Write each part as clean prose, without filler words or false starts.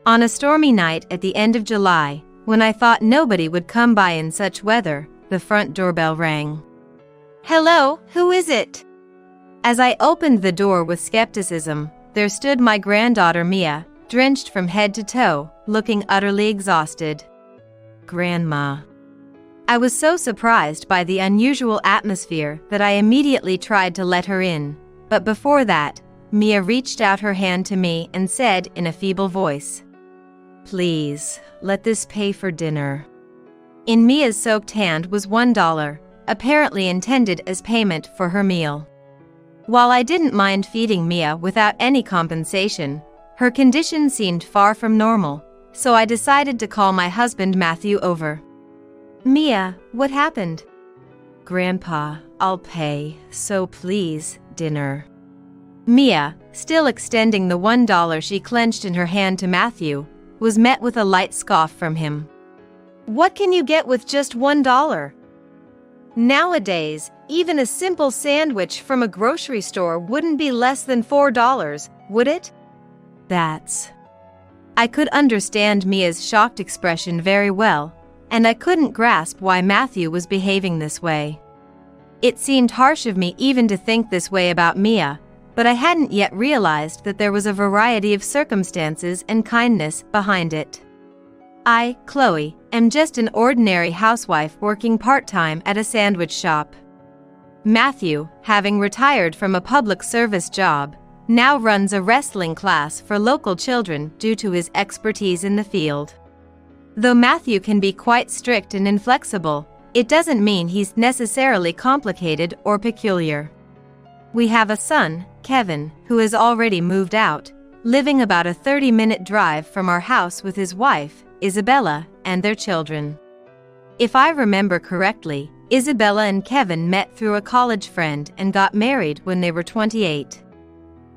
On a stormy night at the end of July, when I thought nobody would come by in such weather, the front doorbell rang. Hello, who is it? As I opened the door with skepticism, there stood my granddaughter Mia, drenched from head to toe, looking utterly exhausted. Grandma. I was so surprised by the unusual atmosphere that I immediately tried to let her in, but before that, Mia reached out her hand to me and said in a feeble voice, "Please, let this pay for dinner." In Mia's soaked hand was $1, apparently intended as payment for her meal. While I didn't mind feeding Mia without any compensation, her condition seemed far from normal, so I decided to call my husband Matthew over. Mia, what happened? Grandpa, I'll pay, so please, dinner. Mia, still extending the $1 she clenched in her hand to Matthew, was met with a light scoff from him. What can you get with just $1? Nowadays, even a simple sandwich from a grocery store wouldn't be less than $4, would it? I could understand Mia's shocked expression very well, and I couldn't grasp why Matthew was behaving this way. It seemed harsh of me even to think this way about Mia, but I hadn't yet realized that there was a variety of circumstances and kindness behind it. I, Chloe, am just an ordinary housewife working part-time at a sandwich shop. Matthew, having retired from a public service job, now runs a wrestling class for local children due to his expertise in the field. Though Matthew can be quite strict and inflexible, it doesn't mean he's necessarily complicated or peculiar. We have a son, Kevin, who has already moved out, living about a 30-minute drive from our house with his wife, Isabella, and their children. If I remember correctly, Isabella and Kevin met through a college friend and got married when they were 28.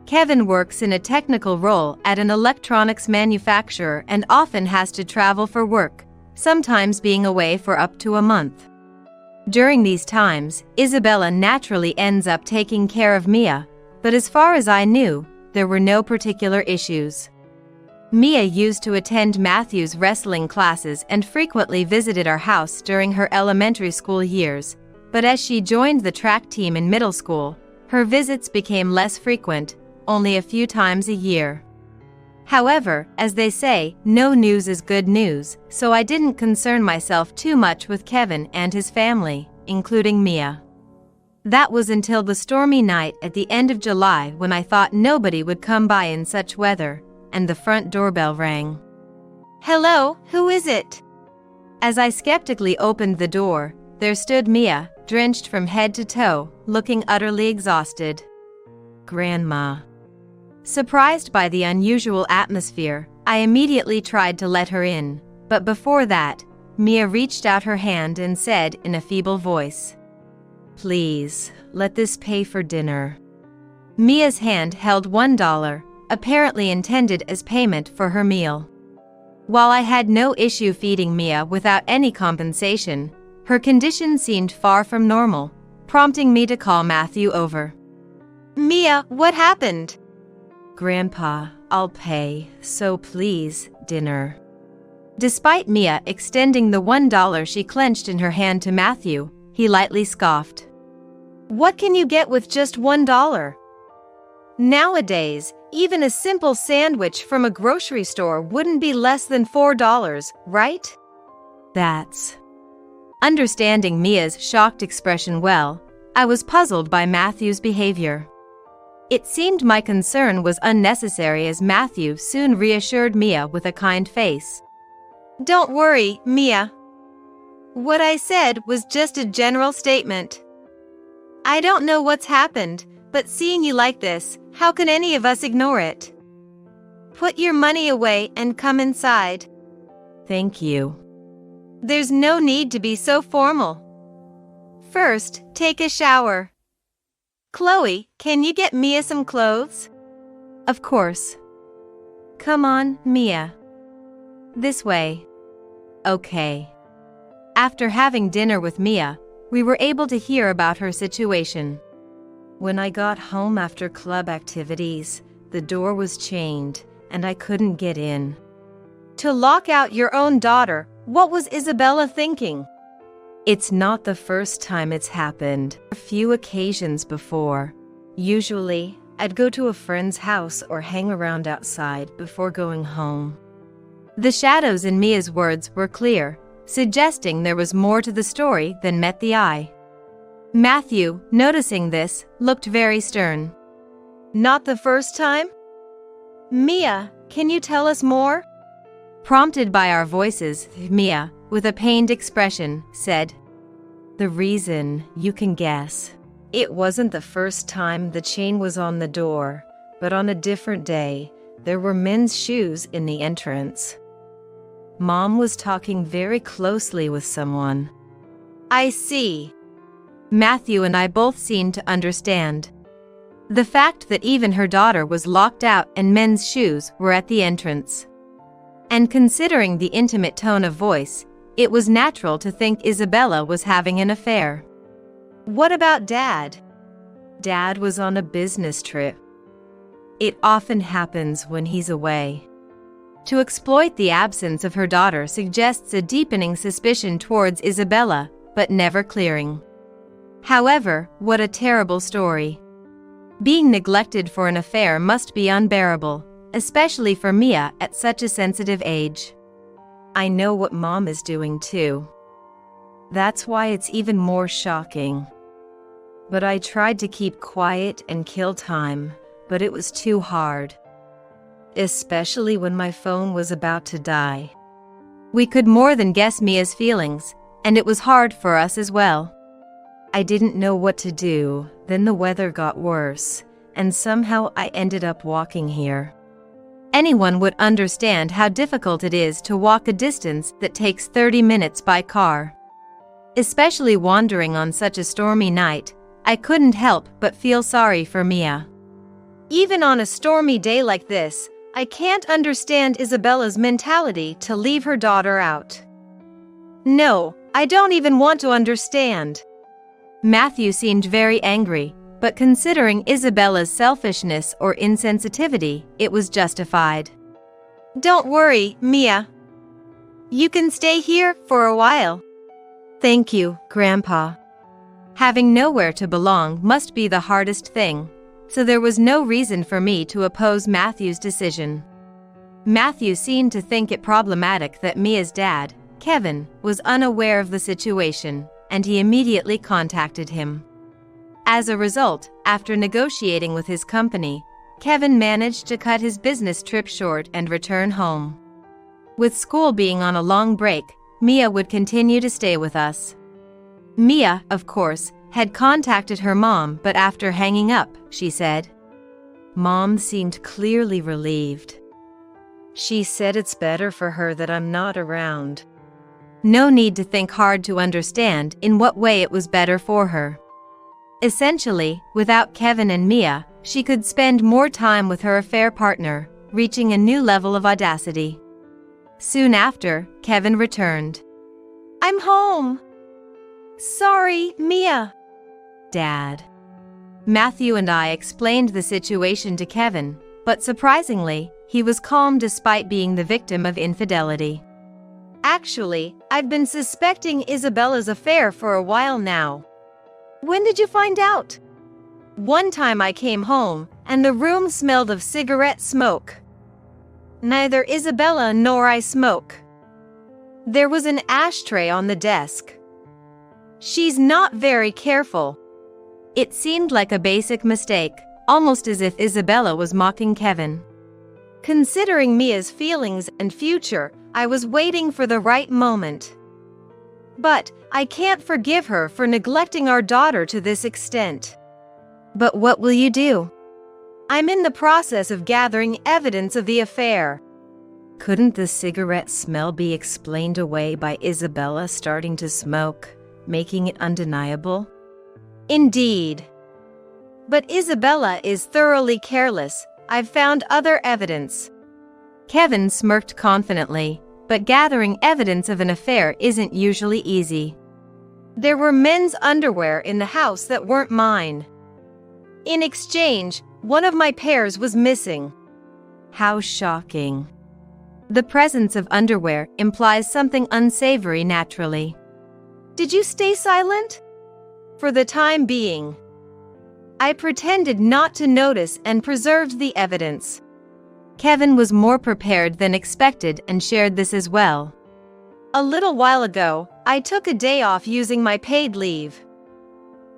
Kevin works in a technical role at an electronics manufacturer and often has to travel for work, sometimes being away for up to a month. During these times, Isabella naturally ends up taking care of Mia, but as far as I knew, there were no particular issues. Mia used to attend Matthew's wrestling classes and frequently visited our house during her elementary school years, but as she joined the track team in middle school, her visits became less frequent, only a few times a year. However, as they say, no news is good news, so I didn't concern myself too much with Kevin and his family, including Mia. That was until the stormy night at the end of July when I thought nobody would come by in such weather, and the front doorbell rang. Hello, who is it? As I skeptically opened the door, there stood Mia, drenched from head to toe, looking utterly exhausted. Grandma. Surprised by the unusual atmosphere, I immediately tried to let her in, but before that, Mia reached out her hand and said in a feeble voice, "Please, let this pay for dinner." Mia's hand held $1, apparently intended as payment for her meal. While I had no issue feeding Mia without any compensation, her condition seemed far from normal, prompting me to call Matthew over. Mia, what happened? Grandpa, I'll pay, so please, dinner. Despite Mia extending the $1 she clenched in her hand to Matthew, he lightly scoffed. What can you get with just $1? Nowadays, even a simple sandwich from a grocery store wouldn't be less than $4, right? Understanding Mia's shocked expression well, I was puzzled by Matthew's behavior. It seemed my concern was unnecessary as Matthew soon reassured Mia with a kind face. Don't worry, Mia. What I said was just a general statement. I don't know what's happened, but seeing you like this, how can any of us ignore it? Put your money away and come inside. Thank you. There's no need to be so formal. First, take a shower. Chloe, can you get Mia some clothes? Of course. Come on, Mia. This way. Okay. After having dinner with Mia, we were able to hear about her situation. When I got home after club activities, the door was chained, and I couldn't get in. To lock out your own daughter, what was Isabella thinking? It's not the first time it's happened. A few occasions before. Usually, I'd go to a friend's house or hang around outside before going home. The shadows in Mia's words were clear, suggesting there was more to the story than met the eye. Matthew, noticing this, looked very stern. Not the first time? Mia, can you tell us more? Prompted by our voices, Mia, with a pained expression, said, "The reason, you can guess. It wasn't the first time the chain was on the door, but on a different day, there were men's shoes in the entrance. Mom was talking very closely with someone." I see. Matthew and I both seemed to understand. The fact that even her daughter was locked out and men's shoes were at the entrance. And considering the intimate tone of voice, it was natural to think Isabella was having an affair. What about Dad? Dad was on a business trip. It often happens when he's away. To exploit the absence of her daughter suggests a deepening suspicion towards Isabella, but never clearing. However, what a terrible story. Being neglected for an affair must be unbearable, especially for Mia at such a sensitive age. I know what Mom is doing too. That's why it's even more shocking. But I tried to keep quiet and kill time, but it was too hard. Especially when my phone was about to die. We could more than guess Mia's feelings, and it was hard for us as well. I didn't know what to do, then the weather got worse, and somehow I ended up walking here. Anyone would understand how difficult it is to walk a distance that takes 30 minutes by car. Especially wandering on such a stormy night, I couldn't help but feel sorry for Mia. Even on a stormy day like this, I can't understand Isabella's mentality to leave her daughter out. No, I don't even want to understand. Matthew seemed very angry, but considering Isabella's selfishness or insensitivity, it was justified. Don't worry, Mia. You can stay here for a while. Thank you, Grandpa. Having nowhere to belong must be the hardest thing, so there was no reason for me to oppose Matthew's decision. Matthew seemed to think it problematic that Mia's dad, Kevin, was unaware of the situation, and he immediately contacted him. As a result, after negotiating with his company, Kevin managed to cut his business trip short and return home. With school being on a long break, Mia would continue to stay with us. Mia, of course, had contacted her mom, but after hanging up, she said, "Mom seemed clearly relieved. She said it's better for her that I'm not around." No need to think hard to understand in what way it was better for her. Essentially, without Kevin and Mia, she could spend more time with her affair partner, reaching a new level of audacity. Soon after, Kevin returned. I'm home. Sorry, Mia. Dad. Matthew and I explained the situation to Kevin, but surprisingly, he was calm despite being the victim of infidelity. Actually, I've been suspecting Isabella's affair for a while now. When did you find out? One time I came home, and the room smelled of cigarette smoke. Neither Isabella nor I smoke. There was an ashtray on the desk. She's not very careful. It seemed like a basic mistake, almost as if Isabella was mocking Kevin. Considering Mia's feelings and future, I was waiting for the right moment. But I can't forgive her for neglecting our daughter to this extent. But what will you do? I'm in the process of gathering evidence of the affair. Couldn't the cigarette smell be explained away by Isabella starting to smoke, making it undeniable? Indeed. But Isabella is thoroughly careless. I've found other evidence. Kevin smirked confidently, but gathering evidence of an affair isn't usually easy. There were men's underwear in the house that weren't mine. In exchange, one of my pairs was missing. How shocking. The presence of underwear implies something unsavory naturally. Did you stay silent? For the time being. I pretended not to notice and preserved the evidence. Kevin was more prepared than expected and shared this as well. A little while ago, I took a day off using my paid leave.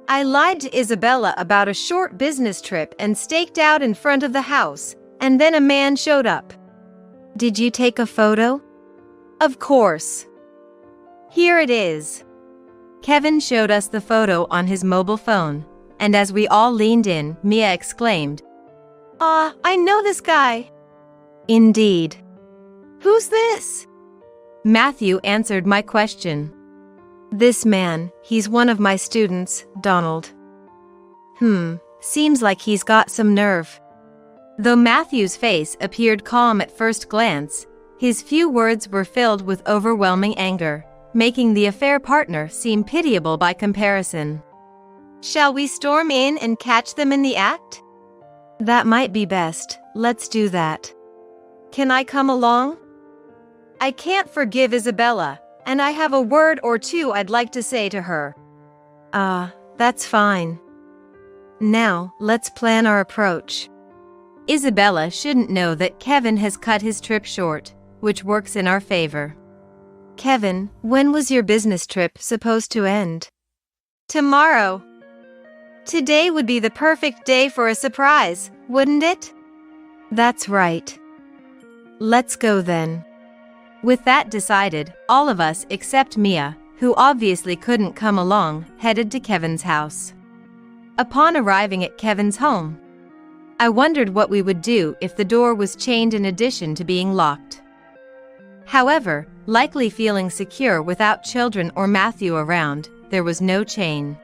I lied to Isabella about a short business trip and staked out in front of the house, and then a man showed up. Did you take a photo? Of course. Here it is. Kevin showed us the photo on his mobile phone, and as we all leaned in, Mia exclaimed, I know this guy." "Indeed." "Who's this?" Matthew answered my question. "This man, he's one of my students, Donald." Seems like he's got some nerve." Though Matthew's face appeared calm at first glance, his few words were filled with overwhelming anger, making the affair partner seem pitiable by comparison. "Shall we storm in and catch them in the act?" "That might be best, let's do that." "Can I come along?" "I can't forgive Isabella, and I have a word or two I'd like to say to her." That's fine. Now, let's plan our approach. Isabella shouldn't know that Kevin has cut his trip short, which works in our favor. "Kevin, when was your business trip supposed to end?" "Tomorrow." "Today would be the perfect day for a surprise, wouldn't it?" "That's right. Let's go then." With that decided, all of us except Mia, who obviously couldn't come along, headed to Kevin's house. Upon arriving at Kevin's home, I wondered what we would do if the door was chained in addition to being locked. However, likely feeling secure without children or Matthew around, there was no chain.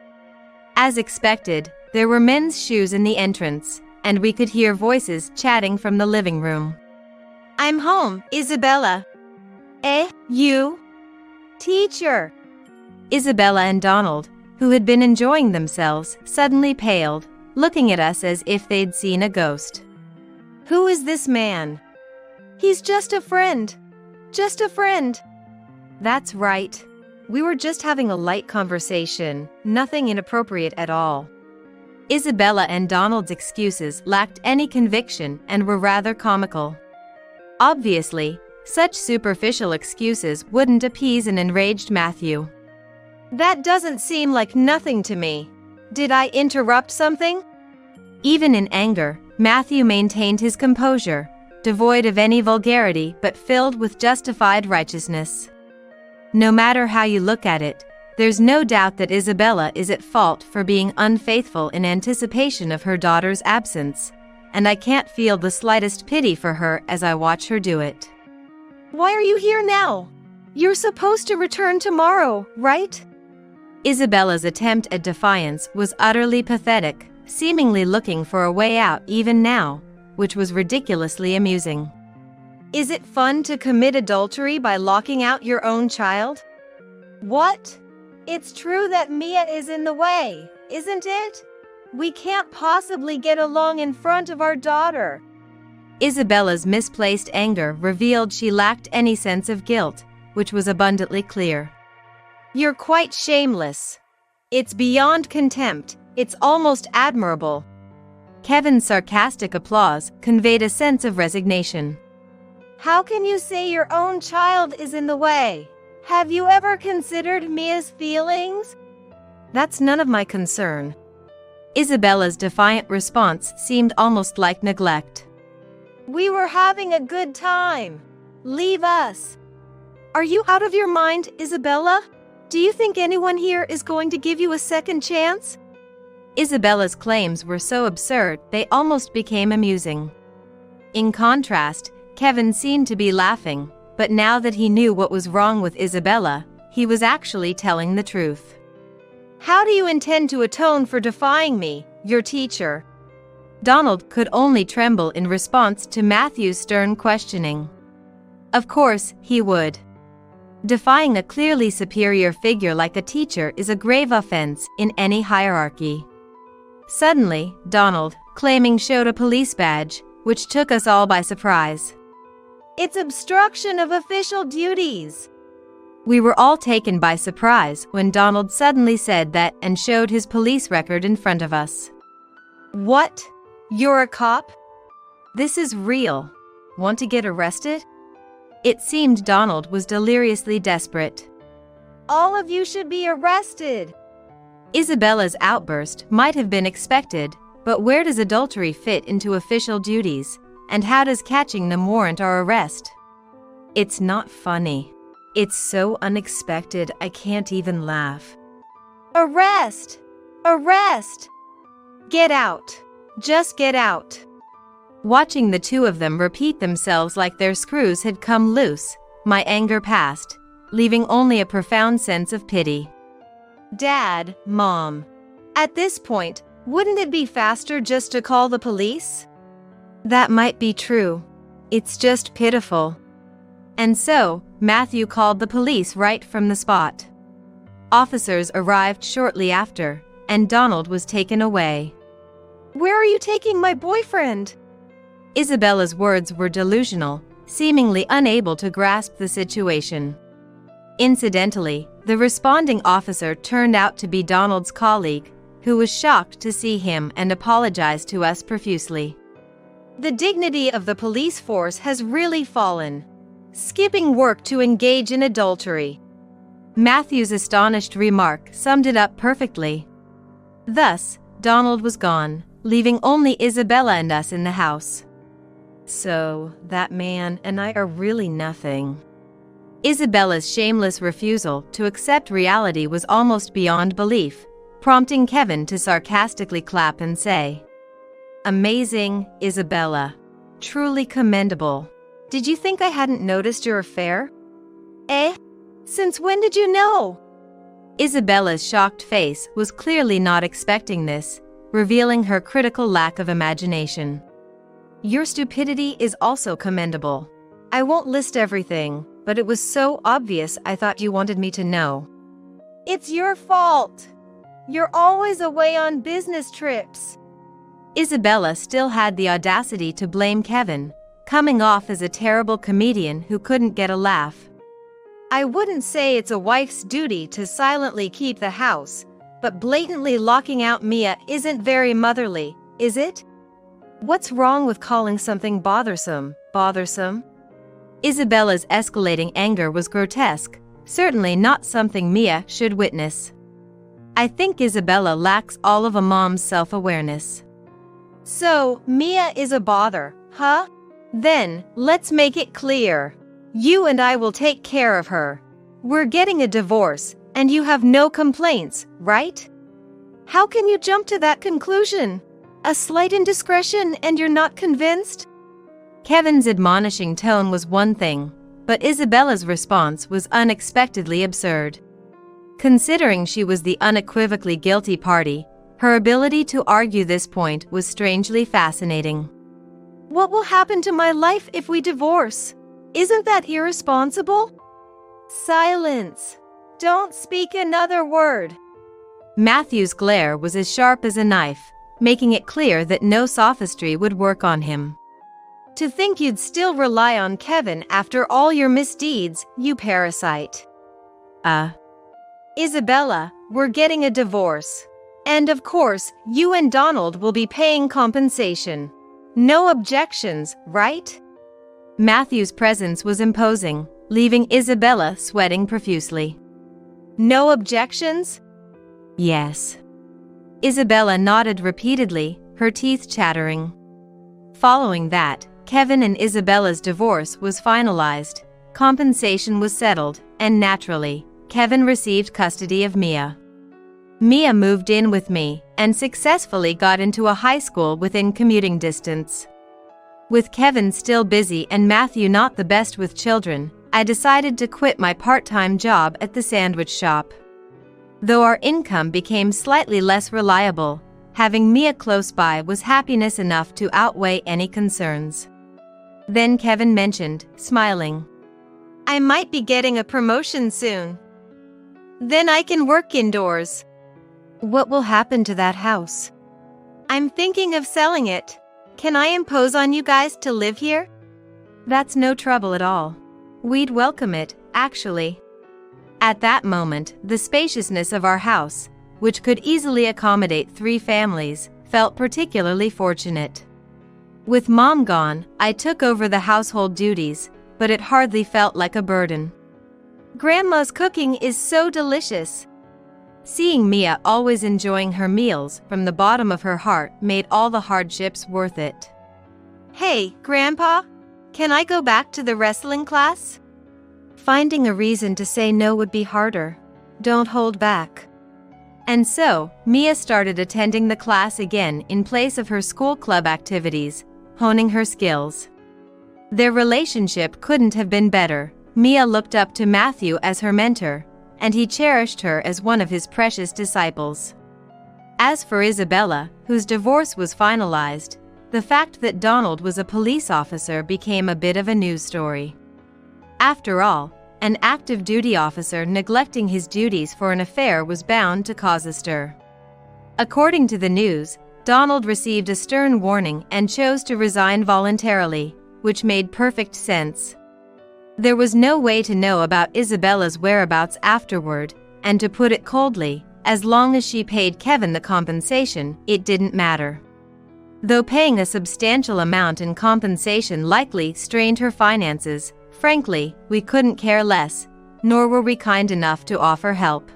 As expected, there were men's shoes in the entrance, and we could hear voices chatting from the living room. "I'm home, Isabella." You?" "Teacher." Isabella and Donald, who had been enjoying themselves, suddenly paled, looking at us as if they'd seen a ghost. "Who is this man?" "He's just a friend. Just a friend." "That's right. We were just having a light conversation, nothing inappropriate at all." Isabella and Donald's excuses lacked any conviction and were rather comical. Obviously, such superficial excuses wouldn't appease an enraged Matthew. "That doesn't seem like nothing to me. Did I interrupt something?" Even in anger, Matthew maintained his composure, devoid of any vulgarity but filled with justified righteousness. No matter how you look at it, there's no doubt that Isabella is at fault for being unfaithful in anticipation of her daughter's absence, and I can't feel the slightest pity for her as I watch her do it. "Why are you here now? You're supposed to return tomorrow, right?" Isabella's attempt at defiance was utterly pathetic, seemingly looking for a way out even now, which was ridiculously amusing. "Is it fun to commit adultery by locking out your own child?" "What? It's true that Mia is in the way, isn't it? We can't possibly get along in front of our daughter." Isabella's misplaced anger revealed she lacked any sense of guilt, which was abundantly clear. "You're quite shameless. It's beyond contempt, it's almost admirable." Kevin's sarcastic applause conveyed a sense of resignation. "How can you say your own child is in the way? Have you ever considered Mia's feelings?" "That's none of my concern." Isabella's defiant response seemed almost like neglect. "We were having a good time. Leave us." "Are you out of your mind, Isabella? Do you think anyone here is going to give you a second chance?" Isabella's claims were so absurd they almost became amusing. In contrast, Kevin seemed to be laughing, but now that he knew what was wrong with Isabella, he was actually telling the truth. "How do you intend to atone for defying me, your teacher?" Donald could only tremble in response to Matthew's stern questioning. Of course, he would. Defying a clearly superior figure like a teacher is a grave offense in any hierarchy. Suddenly, Donald, claiming, showed a police badge, which took us all by surprise. It's obstruction of official duties. We were all taken by surprise when Donald suddenly said that and showed his police record in front of us. What? You're a cop? This is real. Want to get arrested? It seemed Donald was deliriously desperate. All of you should be arrested. Isabella's outburst might have been expected, but where does adultery fit into official duties, and how does catching them warrant our arrest? It's not funny. It's so unexpected I can't even laugh. Arrest! Arrest! Get out. Just get out. Watching the two of them repeat themselves like their screws had come loose, my anger passed, leaving only a profound sense of pity. Dad, Mom. At this point, wouldn't it be faster just to call the police? That might be true. It's just pitiful. And so, Matthew called the police right from the spot. Officers arrived shortly after, and Donald was taken away. Where are you taking my boyfriend? Isabella's words were delusional, seemingly unable to grasp the situation. Incidentally, the responding officer turned out to be Donald's colleague, who was shocked to see him and apologized to us profusely. The dignity of the police force has really fallen. Skipping work to engage in adultery. Matthew's astonished remark summed it up perfectly. Thus, Donald was gone, leaving only Isabella and us in the house. So, that man and I are really nothing. Isabella's shameless refusal to accept reality was almost beyond belief, prompting Kevin to sarcastically clap and say, "Amazing, Isabella. Truly commendable. Did you think I hadn't noticed your affair?" Eh? Since when did you know? Isabella's shocked face was clearly not expecting this, revealing her critical lack of imagination. "Your stupidity is also commendable. I won't list everything, but it was so obvious I thought you wanted me to know." It's your fault. You're always away on business trips. Isabella still had the audacity to blame Kevin, coming off as a terrible comedian who couldn't get a laugh. I wouldn't say it's a wife's duty to silently keep the house, but blatantly locking out Mia isn't very motherly, is it? What's wrong with calling something bothersome? Isabella's escalating anger was grotesque, certainly not something Mia should witness. I think Isabella lacks all of a mom's self-awareness. So, Mia is a bother, huh? Then, let's make it clear. You and I will take care of her. We're getting a divorce, and you have no complaints, right? How can you jump to that conclusion? A slight indiscretion and you're not convinced? Kevin's admonishing tone was one thing, but Isabella's response was unexpectedly absurd. Considering she was the unequivocally guilty party, her ability to argue this point was strangely fascinating. What will happen to my life if we divorce? Isn't that irresponsible? Silence. Don't speak another word. Matthew's glare was as sharp as a knife, making it clear that no sophistry would work on him. To think you'd still rely on Kevin after all your misdeeds, you parasite. Isabella, we're getting a divorce. And of course, you and Donald will be paying compensation. No objections, right? Matthew's presence was imposing, leaving Isabella sweating profusely. No objections? Yes. Isabella nodded repeatedly, her teeth chattering. Following that, Kevin and Isabella's divorce was finalized, compensation was settled, and naturally, Kevin received custody of Mia. Mia moved in with me and successfully got into a high school within commuting distance. With Kevin still busy and Matthew not the best with children, I decided to quit my part-time job at the sandwich shop. Though our income became slightly less reliable, having Mia close by was happiness enough to outweigh any concerns. Then Kevin mentioned, smiling, I might be getting a promotion soon. Then I can work indoors. What will happen to that house? I'm thinking of selling it. Can I impose on you guys to live here? That's no trouble at all. We'd welcome it, actually. At that moment, the spaciousness of our house, which could easily accommodate 3 families, felt particularly fortunate. With Mom gone, I took over the household duties, but it hardly felt like a burden. Grandma's cooking is so delicious. Seeing Mia always enjoying her meals from the bottom of her heart made all the hardships worth it. Hey, Grandpa, can I go back to the wrestling class? Finding a reason to say no would be harder. Don't hold back. And so, Mia started attending the class again in place of her school club activities, honing her skills. Their relationship couldn't have been better. Mia looked up to Matthew as her mentor, and he cherished her as one of his precious disciples. As for Isabella, whose divorce was finalized, the fact that Donald was a police officer became a bit of a news story. After all, an active duty officer neglecting his duties for an affair was bound to cause a stir. According to the news, Donald received a stern warning and chose to resign voluntarily, which made perfect sense. There was no way to know about Isabella's whereabouts afterward, and to put it coldly, as long as she paid Kevin the compensation, it didn't matter. Though paying a substantial amount in compensation likely strained her finances, frankly, we couldn't care less, nor were we kind enough to offer help.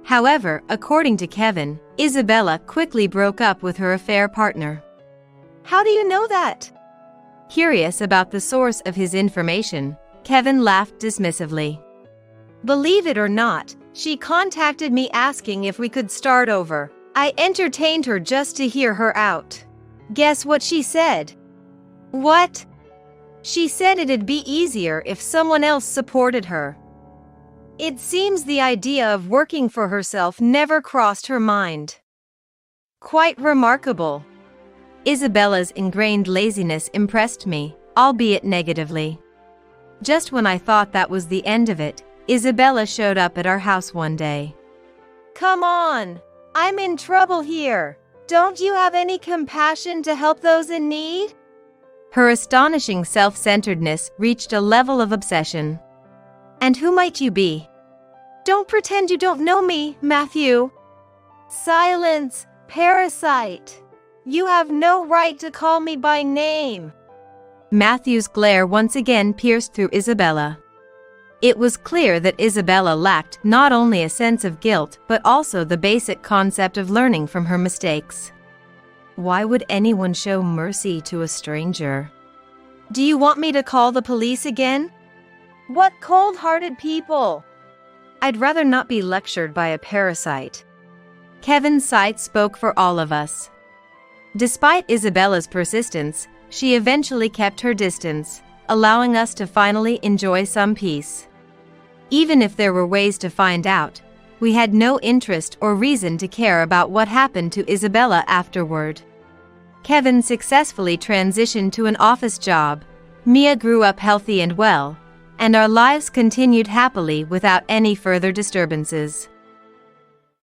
However, according to Kevin, Isabella quickly broke up with her affair partner. How do you know that? Curious about the source of his information, Kevin laughed dismissively. Believe it or not, she contacted me asking if we could start over. I entertained her just to hear her out. Guess what she said? What? She said it'd be easier if someone else supported her. It seems the idea of working for herself never crossed her mind. Quite remarkable. Isabella's ingrained laziness impressed me, albeit negatively. Just when I thought that was the end of it, Isabella showed up at our house one day. Come on! I'm in trouble here. Don't you have any compassion to help those in need? Her astonishing self-centeredness reached a level of obsession. And who might you be? Don't pretend you don't know me, Matthew. Silence, parasite. You have no right to call me by name. Matthew's glare once again pierced through Isabella. It was clear that Isabella lacked not only a sense of guilt but also the basic concept of learning from her mistakes. Why would anyone show mercy to a stranger? Do you want me to call the police again? What cold-hearted people! I'd rather not be lectured by a parasite. Kevin's sight spoke for all of us. Despite Isabella's persistence, she eventually kept her distance, allowing us to finally enjoy some peace. Even if there were ways to find out, we had no interest or reason to care about what happened to Isabella afterward. Kevin successfully transitioned to an office job, Mia grew up healthy and well, and our lives continued happily without any further disturbances.